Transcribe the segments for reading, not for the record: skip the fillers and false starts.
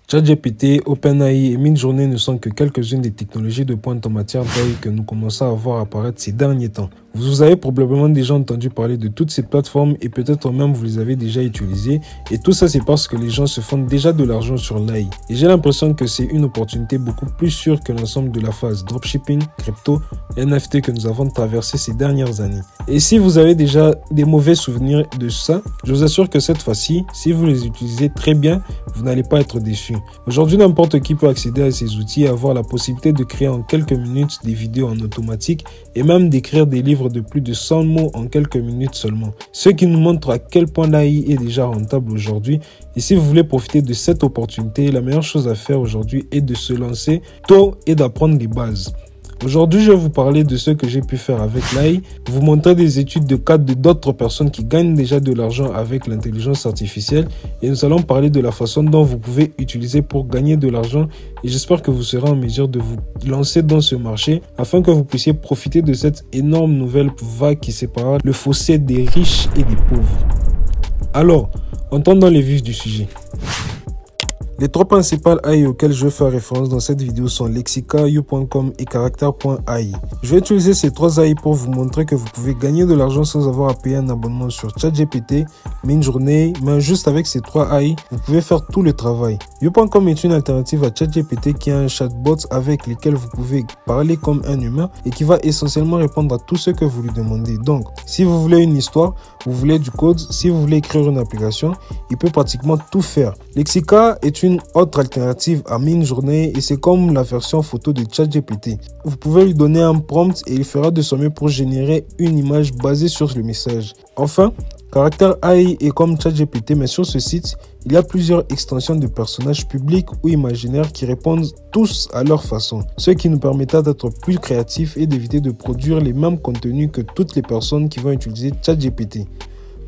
ChatGPT, OpenAI et Midjourney ne sont que quelques-unes des technologies de pointe en matière d'AI que nous commençons à voir apparaître ces derniers temps. Vous avez probablement déjà entendu parler de toutes ces plateformes et peut-être même vous les avez déjà utilisées. Et tout ça, c'est parce que les gens se font déjà de l'argent sur l'AI. Et j'ai l'impression que c'est une opportunité beaucoup plus sûre que l'ensemble de la phase dropshipping, crypto, NFT que nous avons traversé ces dernières années. Et si vous avez déjà des mauvais souvenirs de ça, je vous assure que cette fois-ci, si vous les utilisez très bien, vous n'allez pas être déçus. Aujourd'hui, n'importe qui peut accéder à ces outils et avoir la possibilité de créer en quelques minutes des vidéos en automatique et même d'écrire des livres de plus de 100 mots en quelques minutes seulement. Ce qui nous montre à quel point l'AI est déjà rentable aujourd'hui. Et si vous voulez profiter de cette opportunité, la meilleure chose à faire aujourd'hui est de se lancer tôt et d'apprendre les bases. Aujourd'hui, je vais vous parler de ce que j'ai pu faire avec l'AI, vous montrer des études de cas d'autres personnes qui gagnent déjà de l'argent avec l'intelligence artificielle et nous allons parler de la façon dont vous pouvez utiliser pour gagner de l'argent et j'espère que vous serez en mesure de vous lancer dans ce marché afin que vous puissiez profiter de cette énorme nouvelle vague qui séparera le fossé des riches et des pauvres. Alors, entrons dans les vifs du sujet. Les trois principales AI auxquelles je vais faire référence dans cette vidéo sont Lexica, You.com et Character.ai. Je vais utiliser ces trois AI pour vous montrer que vous pouvez gagner de l'argent sans avoir à payer un abonnement sur ChatGPT, Midjourney, mais juste avec ces trois AI, vous pouvez faire tout le travail. You.com est une alternative à ChatGPT qui est un chatbot avec lequel vous pouvez parler comme un humain et qui va essentiellement répondre à tout ce que vous lui demandez. Donc, si vous voulez une histoire, vous voulez du code, si vous voulez écrire une application, il peut pratiquement tout faire. Lexica est une autre alternative à Midjourney et c'est comme la version photo de ChatGPT. Vous pouvez lui donner un prompt et il fera de son mieux pour générer une image basée sur le message. Enfin, Character.ai est comme ChatGPT mais sur ce site, il y a plusieurs extensions de personnages publics ou imaginaires qui répondent tous à leur façon, ce qui nous permettra d'être plus créatifs et d'éviter de produire les mêmes contenus que toutes les personnes qui vont utiliser ChatGPT.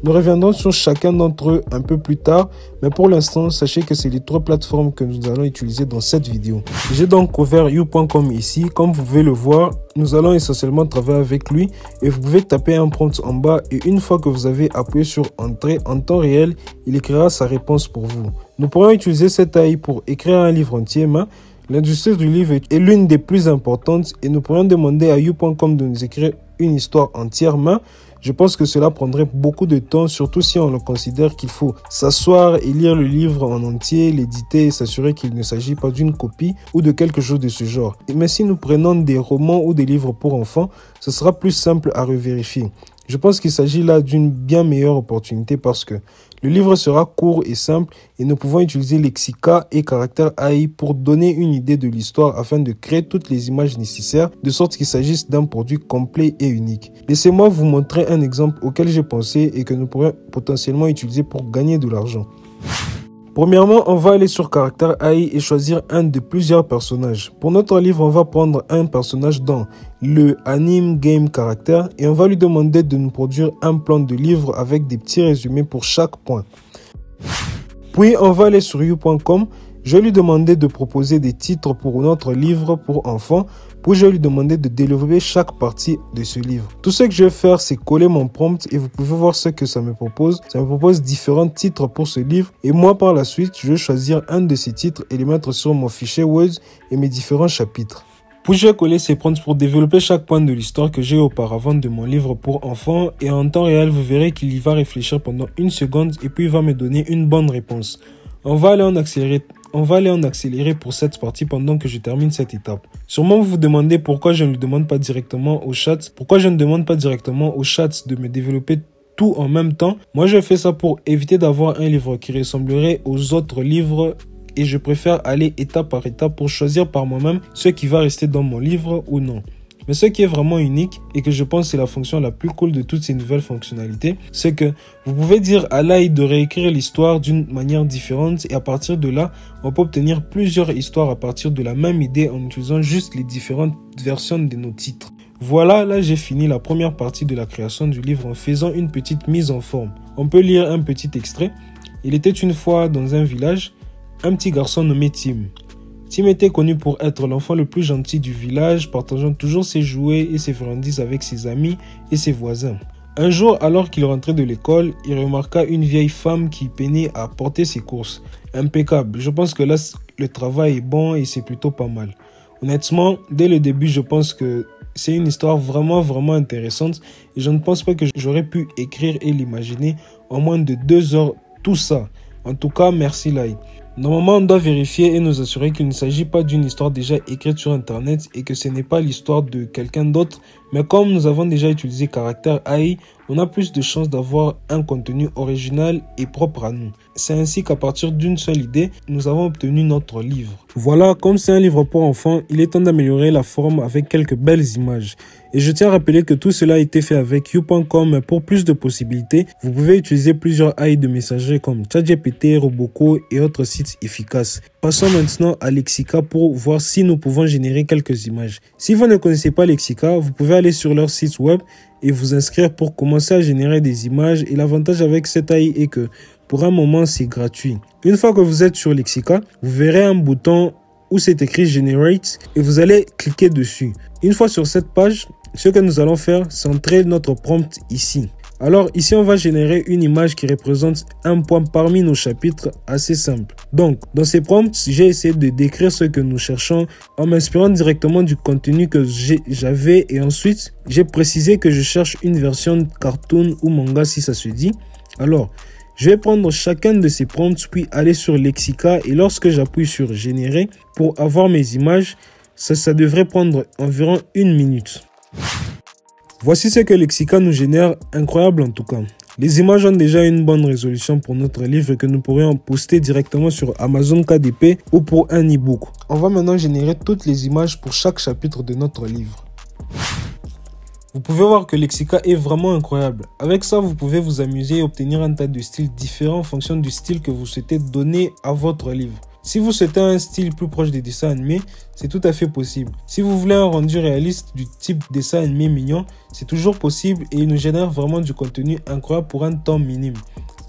Nous reviendrons sur chacun d'entre eux un peu plus tard, mais pour l'instant, sachez que c'est les trois plateformes que nous allons utiliser dans cette vidéo. J'ai donc ouvert You.com ici, comme vous pouvez le voir, nous allons essentiellement travailler avec lui et vous pouvez taper un prompt en bas et une fois que vous avez appuyé sur Entrée en temps réel, il écrira sa réponse pour vous. Nous pourrons utiliser cette AI pour écrire un livre entier, mais l'industrie du livre est l'une des plus importantes et nous pourrions demander à You.com de nous écrire une histoire entièrement. Je pense que cela prendrait beaucoup de temps, surtout si on le considère qu'il faut s'asseoir et lire le livre en entier, l'éditer et s'assurer qu'il ne s'agit pas d'une copie ou de quelque chose de ce genre. Mais si nous prenons des romans ou des livres pour enfants, ce sera plus simple à revérifier. Je pense qu'il s'agit là d'une bien meilleure opportunité parce que le livre sera court et simple et nous pouvons utiliser Lexica et Character.ai pour donner une idée de l'histoire afin de créer toutes les images nécessaires de sorte qu'il s'agisse d'un produit complet et unique. Laissez-moi vous montrer un exemple auquel j'ai pensé et que nous pourrions potentiellement utiliser pour gagner de l'argent. Premièrement, on va aller sur Character.ai et choisir un de plusieurs personnages. Pour notre livre, on va prendre un personnage dans le Anime Game Character et on va lui demander de nous produire un plan de livre avec des petits résumés pour chaque point. Puis, on va aller sur You.com. Je vais lui demander de proposer des titres pour notre livre pour enfants. Puis je vais lui demander de développer chaque partie de ce livre. Tout ce que je vais faire, c'est coller mon prompt et vous pouvez voir ce que ça me propose. Ça me propose différents titres pour ce livre. Et moi, par la suite, je vais choisir un de ces titres et les mettre sur mon fichier Word et mes différents chapitres. Puis je vais coller ces prompts pour développer chaque point de l'histoire que j'ai auparavant de mon livre pour enfants. Et en temps réel, vous verrez qu'il y va réfléchir pendant une seconde et puis il va me donner une bonne réponse. On va aller en accélérer pour cette partie pendant que je termine cette étape. Sûrement vous vous demandez pourquoi je ne demande pas directement au chat, de me développer tout en même temps. Moi je fais ça pour éviter d'avoir un livre qui ressemblerait aux autres livres et je préfère aller étape par étape pour choisir par moi-même ce qui va rester dans mon livre ou non. Mais ce qui est vraiment unique et que je pense c'est la fonction la plus cool de toutes ces nouvelles fonctionnalités, c'est que vous pouvez dire à l'AI de réécrire l'histoire d'une manière différente et à partir de là, on peut obtenir plusieurs histoires à partir de la même idée en utilisant juste les différentes versions de nos titres. Voilà, là j'ai fini la première partie de la création du livre en faisant une petite mise en forme. On peut lire un petit extrait. Il était une fois dans un village, un petit garçon nommé Tim. Tim était connu pour être l'enfant le plus gentil du village, partageant toujours ses jouets et ses friandises avec ses amis et ses voisins. Un jour, alors qu'il rentrait de l'école, il remarqua une vieille femme qui peinait à porter ses courses. Impeccable. Je pense que là, le travail est bon et c'est plutôt pas mal. Honnêtement, dès le début, je pense que c'est une histoire vraiment intéressante et je ne pense pas que j'aurais pu écrire et l'imaginer en moins de 2 heures tout ça. En tout cas, merci Lai. Normalement, on doit vérifier et nous assurer qu'il ne s'agit pas d'une histoire déjà écrite sur Internet et que ce n'est pas l'histoire de quelqu'un d'autre. Mais comme nous avons déjà utilisé caractère AI, on a plus de chances d'avoir un contenu original et propre à nous. C'est ainsi qu'à partir d'une seule idée, nous avons obtenu notre livre. Voilà, comme c'est un livre pour enfants, il est temps d'améliorer la forme avec quelques belles images. Et je tiens à rappeler que tout cela a été fait avec you.com, mais pour plus de possibilités, vous pouvez utiliser plusieurs AI de messagerie comme ChatGPT, Roboco et autres sites efficaces. Passons maintenant à Lexica pour voir si nous pouvons générer quelques images. Si vous ne connaissez pas Lexica, vous pouvez aller sur leur site web et vous inscrire pour commencer à générer des images. Et l'avantage avec cette AI est que pour un moment, c'est gratuit. Une fois que vous êtes sur Lexica, vous verrez un bouton où c'est écrit Generate et vous allez cliquer dessus. Une fois sur cette page, ce que nous allons faire, c'est entrer notre prompt ici. Alors ici, on va générer une image qui représente un point parmi nos chapitres assez simple. Donc, dans ces prompts, j'ai essayé de décrire ce que nous cherchons en m'inspirant directement du contenu que j'avais et ensuite, j'ai précisé que je cherche une version cartoon ou manga si ça se dit. Alors, je vais prendre chacun de ces prompts puis aller sur Lexica et lorsque j'appuie sur générer pour avoir mes images, ça devrait prendre environ 1 minute. Voici ce que Lexica nous génère, incroyable en tout cas. Les images ont déjà une bonne résolution pour notre livre que nous pourrions poster directement sur Amazon KDP ou pour un e-book. On va maintenant générer toutes les images pour chaque chapitre de notre livre. Vous pouvez voir que Lexica est vraiment incroyable. Avec ça, vous pouvez vous amuser et obtenir un tas de styles différents en fonction du style que vous souhaitez donner à votre livre. Si vous souhaitez un style plus proche des dessins animés, c'est tout à fait possible. Si vous voulez un rendu réaliste du type dessin animé mignon, c'est toujours possible et il nous génère vraiment du contenu incroyable pour un temps minime.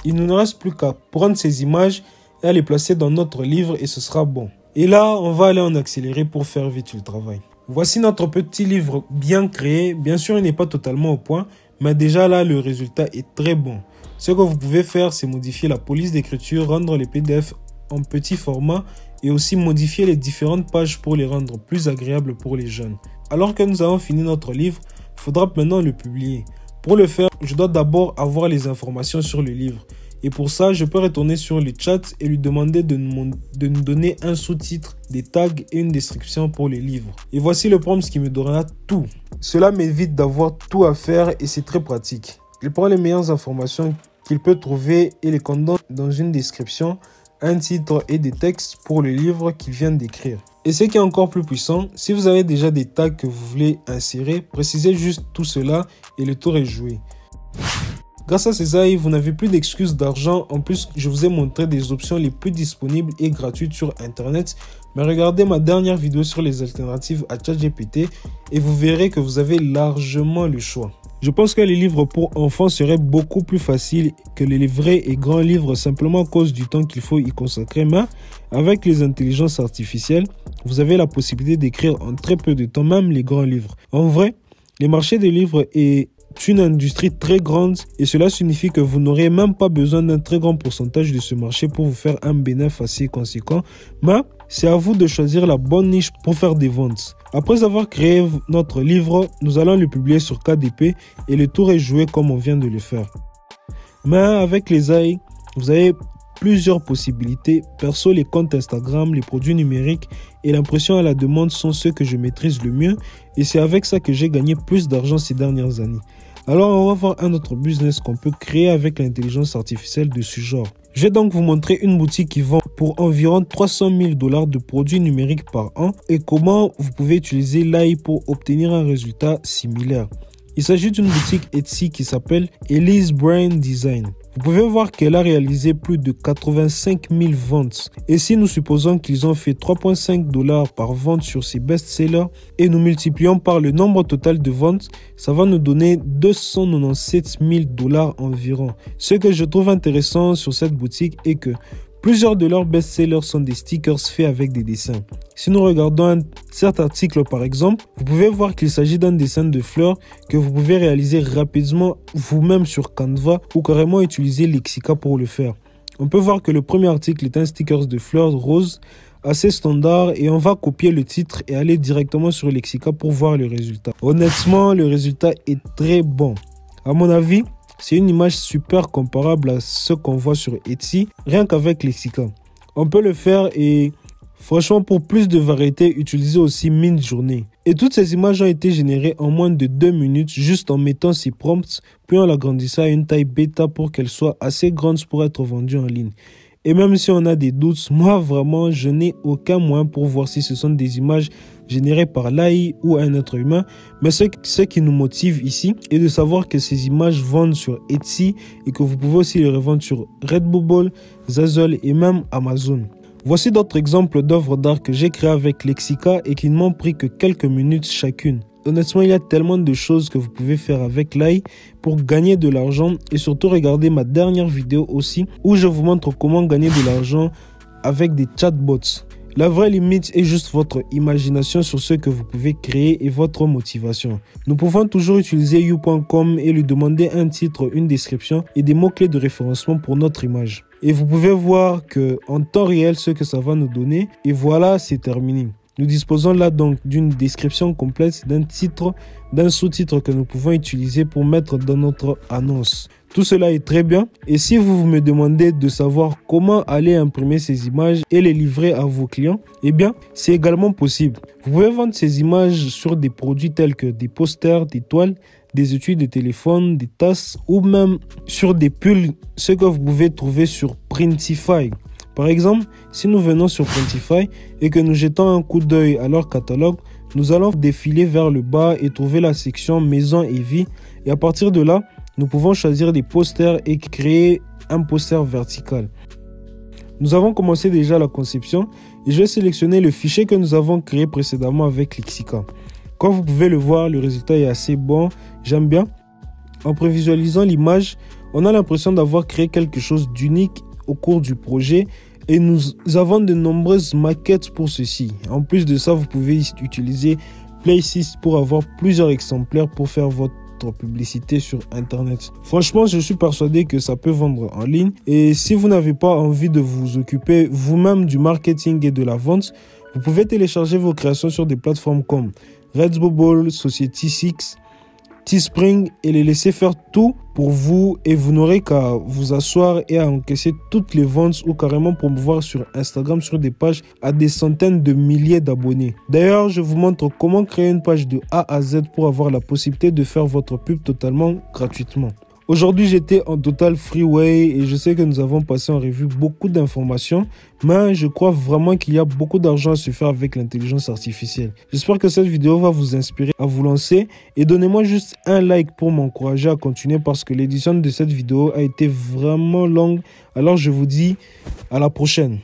Il ne nous reste plus qu'à prendre ces images et à les placer dans notre livre et ce sera bon. Et là, on va aller en accéléré pour faire vite le travail. Voici notre petit livre bien créé. Bien sûr, il n'est pas totalement au point, mais déjà là, le résultat est très bon. Ce que vous pouvez faire, c'est modifier la police d'écriture, rendre les PDF en petit format et aussi modifier les différentes pages pour les rendre plus agréables pour les jeunes. Alors que nous avons fini notre livre, il faudra maintenant le publier. Pour le faire, je dois d'abord avoir les informations sur le livre. Et pour ça, je peux retourner sur le chat et lui demander de nous donner un sous-titre, des tags et une description pour le livre. Et voici le prompt qui me donnera tout. Cela m'évite d'avoir tout à faire et c'est très pratique. Il prend les meilleures informations qu'il peut trouver et les condense dans une description, un titre et des textes pour le livre qu'il vient d'écrire. Et ce qui est encore plus puissant, si vous avez déjà des tags que vous voulez insérer, précisez juste tout cela et le tour est joué. Grâce à ces AI, vous n'avez plus d'excuses d'argent. En plus, je vous ai montré des options les plus disponibles et gratuites sur Internet. Mais regardez ma dernière vidéo sur les alternatives à ChatGPT et vous verrez que vous avez largement le choix. Je pense que les livres pour enfants seraient beaucoup plus faciles que les vrais et grands livres simplement à cause du temps qu'il faut y consacrer. Mais avec les intelligences artificielles, vous avez la possibilité d'écrire en très peu de temps, même les grands livres. En vrai, les marchés des livres est une industrie très grande et cela signifie que vous n'aurez même pas besoin d'un très grand pourcentage de ce marché pour vous faire un bénéfice assez conséquent. Mais c'est à vous de choisir la bonne niche pour faire des ventes. Après avoir créé notre livre, nous allons le publier sur KDP et le tour est joué comme on vient de le faire. Mais avec les AI, vous avez plusieurs possibilités. Perso, les comptes Instagram, les produits numériques et l'impression à la demande sont ceux que je maîtrise le mieux et c'est avec ça que j'ai gagné plus d'argent ces dernières années. Alors on va voir un autre business qu'on peut créer avec l'intelligence artificielle de ce genre. Je vais donc vous montrer une boutique qui vend pour environ 300 000 $ de produits numériques par an et comment vous pouvez utiliser l'AI pour obtenir un résultat similaire. Il s'agit d'une boutique Etsy qui s'appelle Elise Brain Design. Vous pouvez voir qu'elle a réalisé plus de 85 000 ventes. Et si nous supposons qu'ils ont fait 3,5 $ par vente sur ces best-sellers et nous multiplions par le nombre total de ventes, ça va nous donner 297 000 $ environ. Ce que je trouve intéressant sur cette boutique est que Plusieurs de leurs best-sellers sont des stickers faits avec des dessins. Si nous regardons un certain article par exemple, vous pouvez voir qu'il s'agit d'un dessin de fleurs que vous pouvez réaliser rapidement vous-même sur Canva ou carrément utiliser Lexica pour le faire. On peut voir que le premier article est un sticker de fleurs roses assez standard et on va copier le titre et aller directement sur Lexica pour voir le résultat. Honnêtement, le résultat est très bon. À mon avis, c'est une image super comparable à ce qu'on voit sur Etsy, rien qu'avec Lexica. On peut le faire et franchement, pour plus de variété, utilisez aussi Midjourney. Et toutes ces images ont été générées en moins de 2 minutes juste en mettant ces prompts, puis en l'agrandissant à une taille bêta pour qu'elle soit assez grande pour être vendue en ligne. Et même si on a des doutes, moi vraiment, je n'ai aucun moyen pour voir si ce sont des images générées par l'AI ou un être humain. Mais ce qui nous motive ici est de savoir que ces images vendent sur Etsy et que vous pouvez aussi les revendre sur Redbubble, Zazzle et même Amazon. Voici d'autres exemples d'œuvres d'art que j'ai créées avec Lexica et qui ne m'ont pris que quelques minutes chacune. Honnêtement, il y a tellement de choses que vous pouvez faire avec l'AI pour gagner de l'argent et surtout regardez ma dernière vidéo aussi où je vous montre comment gagner de l'argent avec des chatbots. La vraie limite est juste votre imagination sur ce que vous pouvez créer et votre motivation. Nous pouvons toujours utiliser you.com et lui demander un titre, une description et des mots-clés de référencement pour notre image. Et vous pouvez voir que en temps réel ce que ça va nous donner et voilà, c'est terminé. Nous disposons là donc d'une description complète, d'un titre, d'un sous-titre que nous pouvons utiliser pour mettre dans notre annonce. Tout cela est très bien et si vous me demandez de savoir comment aller imprimer ces images et les livrer à vos clients, eh bien c'est également possible. Vous pouvez vendre ces images sur des produits tels que des posters, des toiles, des étuis de téléphone, des tasses ou même sur des pulls, ce que vous pouvez trouver sur Printify. Par exemple, si nous venons sur Printify et que nous jetons un coup d'œil à leur catalogue, nous allons défiler vers le bas et trouver la section maison et vie. Et à partir de là, nous pouvons choisir des posters et créer un poster vertical. Nous avons commencé déjà la conception et je vais sélectionner le fichier que nous avons créé précédemment avec Lexica. Comme vous pouvez le voir, le résultat est assez bon, j'aime bien. En prévisualisant l'image, on a l'impression d'avoir créé quelque chose d'unique au cours du projet et nous avons de nombreuses maquettes pour ceci. En plus de ça, vous pouvez utiliser Places pour avoir plusieurs exemplaires pour faire votre publicité sur internet. Franchement, je suis persuadé que ça peut vendre en ligne et si vous n'avez pas envie de vous occuper vous-même du marketing et de la vente, vous pouvez télécharger vos créations sur des plateformes comme Redbubble, Society6, Teespring et les laisser faire tout pour vous et vous n'aurez qu'à vous asseoir et à encaisser toutes les ventes ou carrément promouvoir sur Instagram sur des pages à des centaines de milliers d'abonnés. D'ailleurs, je vous montre comment créer une page de A à Z pour avoir la possibilité de faire votre pub totalement gratuitement. Aujourd'hui, j'étais en total freeway et je sais que nous avons passé en revue beaucoup d'informations, mais je crois vraiment qu'il y a beaucoup d'argent à se faire avec l'intelligence artificielle. J'espère que cette vidéo va vous inspirer à vous lancer et donnez-moi juste un like pour m'encourager à continuer parce que l'édition de cette vidéo a été vraiment longue. Alors je vous dis à la prochaine.